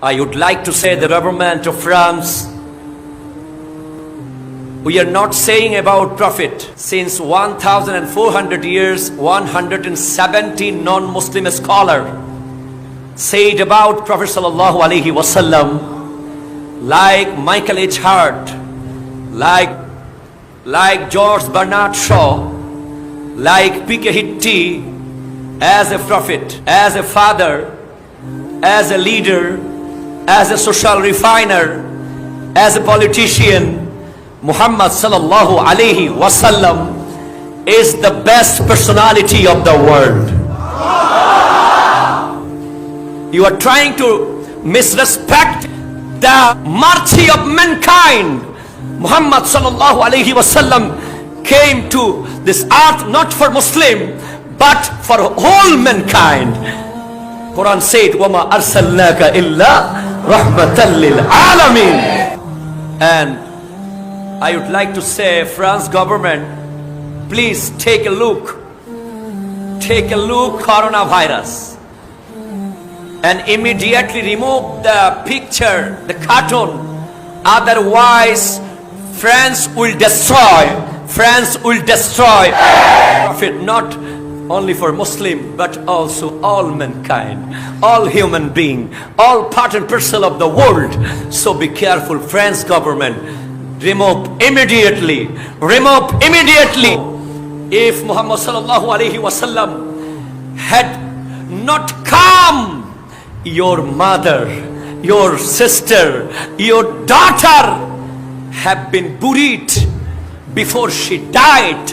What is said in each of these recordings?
I would like to say the government of France, we are not saying about Prophet. Since 1400 years, 170 non-Muslim scholars said about Prophet sallallahu alaihi wasallam, like Michael H. Hart, like George Bernard Shaw, like P.K. Hitty, as a prophet, as a father, as a leader, as a social refiner, as a politician, Muhammad sallallahu alaihi wasallam is the best personality of the world. You are trying to misrespect the mercy of mankind. Muhammad sallallahu alaihi wasallam came to this earth not for Muslim but for whole mankind. Quran said, "Wama arsalnaka illa rahmatan lil alamin." And I would like to say, France government, please take a look coronavirus, and immediately remove the picture, the cartoon. Otherwise, France will destroy Prophet, not only for Muslim but also all mankind, all human being, all part and parcel of the world. So be careful, France government. Remove immediately. If Muhammad sallallahu alaihi wasallam had not come, your mother, your sister, your daughter have been buried before she died.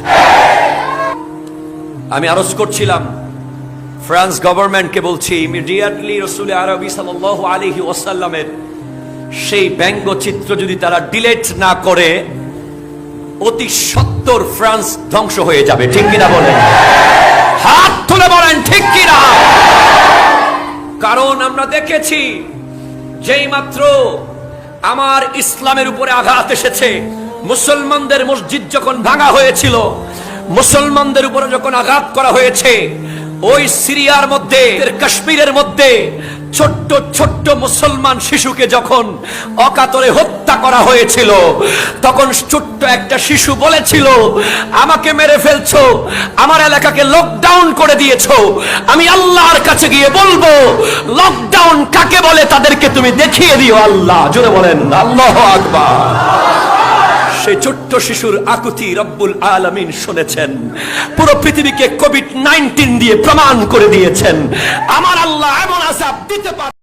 আমি আরজ করছিলাম France গভর্নমেন্টকে, বলছি immediately রাসূল আরবি সাল্লাল্লাহু আলাইহি ওয়াসাল্লামের সেই ব্যঙ্গচিত্র যদি তারা ডিলিট না করে, অতি সত্বর ফ্রান্স ধ্বংস হয়ে যাবে। ঠিক কিনা বলেন? হাত তুলে বলেন ঠিক কিনা? কারণ আমরা দেখেছি যেই মাত্র আমার ইসলামের উপরে আঘাত এসেছে, মুসলমানদের মসজিদ যখন ভাঙা হয়েছিল, মুসলমানদের উপরে যখন আঘাত করা হয়েছে, ওই সিরিয়ার মধ্যে, কাশ্মীরের মধ্যে ছোট্ট ছোট্ট মুসলমান শিশুকে যখন অকাতরে হত্যা করা হয়েছিল, তখন ছোট্ট একটা শিশু বলেছিল, আমাকে মেরে ফেলছো, আমার এলাকাকে লকডাউন করে দিয়েছো, আমি আল্লাহর কাছে গিয়ে বলবো লকডাউন কাকে বলে তাদেরকে তুমি দেখিয়ে দিও। আল্লাহ, জোরে বলেন আল্লাহু আকবার। সেই ছোট্ট শিশুর আকুতি রব্বুল আলামিন শুনেছেন, পুরো পৃথিবীকে কোভিড-19 দিয়ে প্রমাণ করে দিয়েছেন আমার আল্লাহ এমন আযাব দিতে পারে।